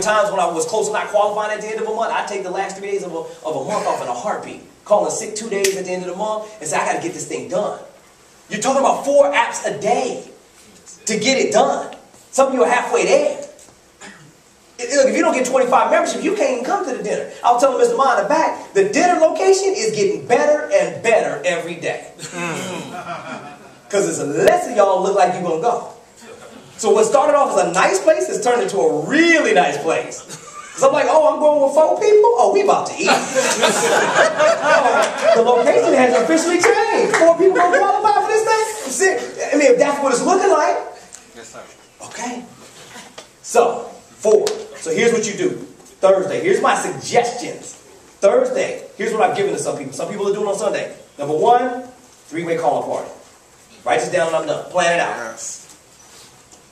times when I was close to not qualifying at the end of a month, I'd take the last 3 days of a month off in a heartbeat. Calling sick 2 days at the end of the month and say, I got to get this thing done. You're talking about 4 apps a day to get it done. Some of you are halfway there. If you don't get 25 memberships, you can't even come to the dinner. I was telling Mr. Ma in the back, the dinner location is getting better and better every day. Because there's less of y'all look like you're going to go. So what started off as a nice place has turned into a really nice place. Because I'm like, oh, I'm going with 4 people? Oh, we about to eat. The location has officially changed. 4 people going to qualify for this thing? I mean, if that's what it's looking like. Yes, sir. Okay. So, 4. So here's what you do. Thursday. Here's my suggestions. Thursday. Here's what I've given to some people. Some people are doing it on Sunday. Number 1, 3-way calling party. Write this down and I'm done. Plan it out. Yes.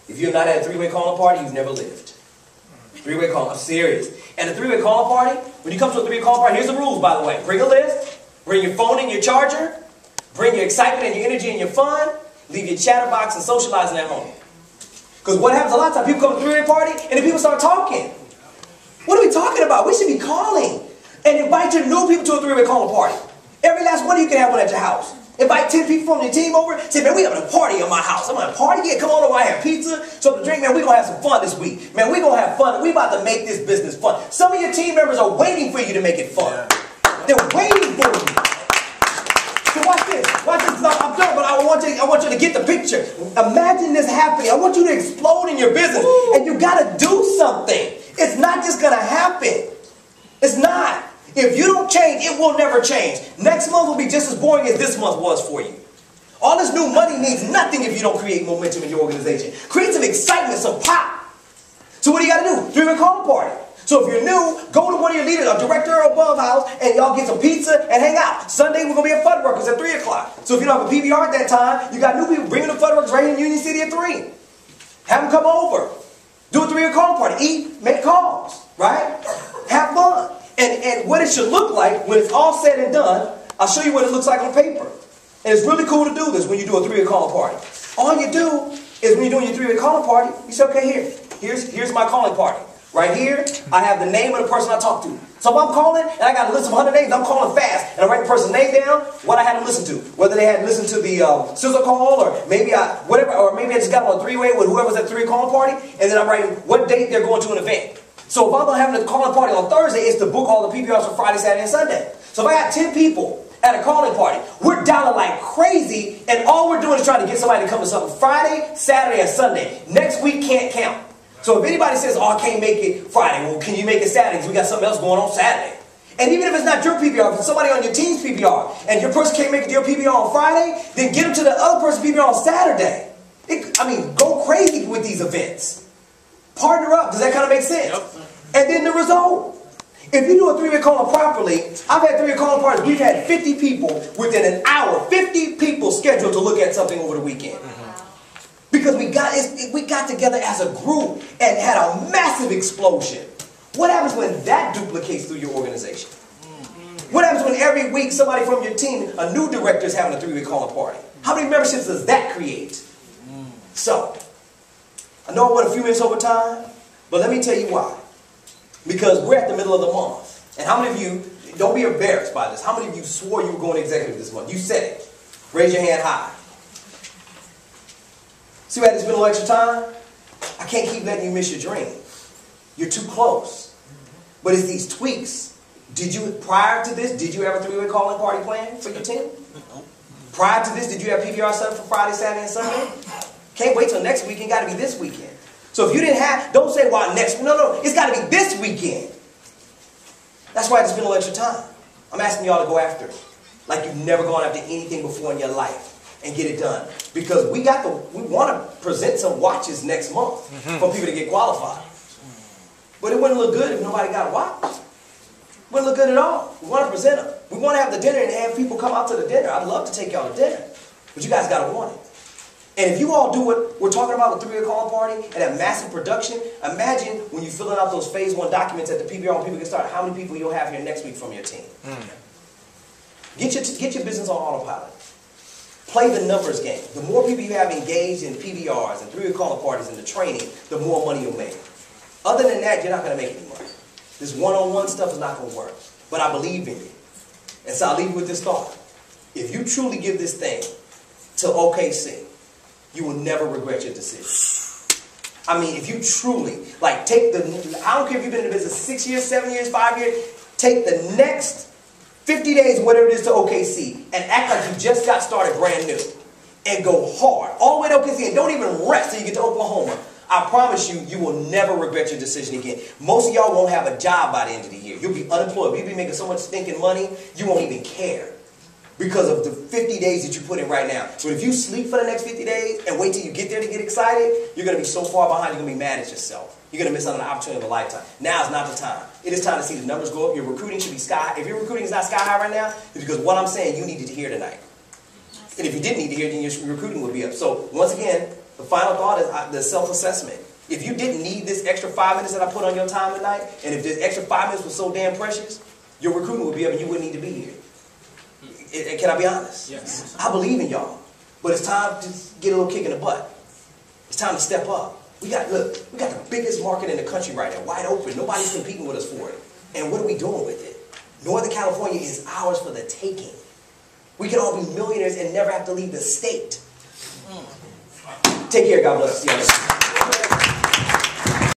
If you have not had a 3-way calling party, you've never lived. 3-way calling. I'm serious. And a 3-way calling party, when you come to a 3-way calling party, here's the rules, by the way. Bring a list. Bring your phone and your charger. Bring your excitement and your energy and your fun. Leave your chatterbox and socializing at home. Because what happens a lot of times, people come to a 3-way party and then people start talking. What are we talking about? We should be calling. And invite your new people to a 3-way calling party. Every last one of you can have one at your house. Invite 10 people from your team over. Say, man, we having a party at my house. I'm going to party. Yeah, come on over. I have pizza, something to drink. Man, we're going to have some fun this week. Man, we're going to have fun. We're about to make this business fun. Some of your team members are waiting for you to make it fun. They're waiting for you. So watch this. Watch this. I'm done, but I want you to get the picture. Imagine this happening. I want you to explode in your business. And you got to do something. It's not just going to happen. It's not. If you don't change, it will never change. Next month will be just as boring as this month was for you. All this new money means nothing if you don't create momentum in your organization. Create some excitement, some pop. So what do you got to do? 3-way calling party. So if you're new, go to one of your leaders, a director or above house, and y'all get some pizza and hang out. Sunday we're going to be at Fuddruckers at 3 o'clock. So if you don't have a PBR at that time, you got new people bringing the Fuddruckers right in Union City at 3. Have them come over. Do a 3-way calling party. Eat, make calls, right? Have fun. And what it should look like when it's all said and done, I'll show you what it looks like on paper. And it's really cool to do this when you do a 3-way calling party. All you do is when you're doing your 3-way calling party, you say, okay, here's my calling party. Right here, I have the name of the person I talked to. So if I'm calling and I got a list of 100 names, I'm calling fast. And I write the person's name down, what I had to listen to. Whether they had listened to the sizzle call or maybe I just got on a 3-way with whoever's at the 3-way calling party. And then I'm writing what date they're going to an event. So if I'm having a calling party on Thursday, it's to book all the PPRs for Friday, Saturday, and Sunday. So if I got 10 people at a calling party, we're dialing like crazy, and all we're doing is trying to get somebody to come to something Friday, Saturday, and Sunday. Next week can't count. So if anybody says, oh, I can't make it Friday, well, can you make it Saturday? Because we got something else going on Saturday. And even if it's not your PPR, if it's somebody on your team's PPR, and your person can't make it to your PPR on Friday, then get them to the other person's PPR on Saturday. Go crazy with these events. Partner up. Does that kind of make sense? Yep. And then the result. If you do a 3-way calling properly, I've had 3-way calling parties. We've had 50 people within an hour. 50 people scheduled to look at something over the weekend. Because we got together as a group and had a massive explosion. What happens when that duplicates through your organization? What happens when every week somebody from your team, a new director, is having a 3-way calling party? How many memberships does that create? So, I know I went a few minutes over time, but let me tell you why. Because we're at the middle of the month. And how many of you, don't be embarrassed by this, how many of you swore you were going executive this month? You said it. Raise your hand high. See why I had to spend a little extra time? I can't keep letting you miss your dream. You're too close. But it's these tweaks. Prior to this, did you have a 3-way calling party plan for your team? Prior to this, did you have PBR set for Friday, Saturday, and Sunday? Can't wait till next weekend. Got to be this weekend. So if you didn't have, don't say, well, next. No. It's got to be this weekend. That's why I had to spend a little extra time. I'm asking y'all to go after it. Like you've never gone after anything before in your life. And get it done. Because we want to present some watches next month for people to get qualified. But it wouldn't look good if nobody got a watch. It wouldn't look good at all. We want to present them. We want to have the dinner and have people come out to the dinner. I'd love to take y'all to dinner. But you guys got to want it. And if you all do what we're talking about, the 3-way calling party and that massive production, imagine when you're filling out those phase 1 documents at the PBR when people get started, how many people you'll have here next week from your team. Get your business on autopilot. Play the numbers game. The more people you have engaged in PBRs and 3-way calling parties and the training, the more money you'll make. Other than that, you're not going to make any money. This one-on-one stuff is not going to work. But I believe in you. And so I'll leave you with this thought. If you truly give this thing to OKC, you will never regret your decision. I mean, if you truly, like, take the, I don't care if you've been in the business 6 years, 7 years, 5 years, take the next 50 days, whatever it is, to OKC, and act like you just got started brand new. And go hard, all the way to OKC, and don't even rest till you get to Oklahoma. I promise you, you will never regret your decision again. Most of y'all won't have a job by the end of the year. You'll be unemployed. You'll be making so much stinking money, you won't even care. Because of the 50 days that you put in right now. But if you sleep for the next 50 days and wait till you get there to get excited, you're going to be so far behind, you're going to be mad at yourself. You're going to miss out on an opportunity of a lifetime. Now is not the time. It is time to see the numbers go up. Your recruiting should be sky high. If your recruiting is not sky high right now, it's because what I'm saying you needed to hear tonight. And if you didn't need to hear it, then your recruiting would be up. So once again, the final thought is the self-assessment. If you didn't need this extra 5 minutes that I put on your time tonight, and if this extra 5 minutes was so damn precious, your recruiting would be up and you wouldn't need to be here. Can I be honest? Yes. I believe in y'all. But it's time to get a little kick in the butt. It's time to step up. We got the biggest market in the country right now, wide open. Nobody's competing with us for it. And what are we doing with it? Northern California is ours for the taking. We can all be millionaires and never have to leave the state. Take care. God bless you.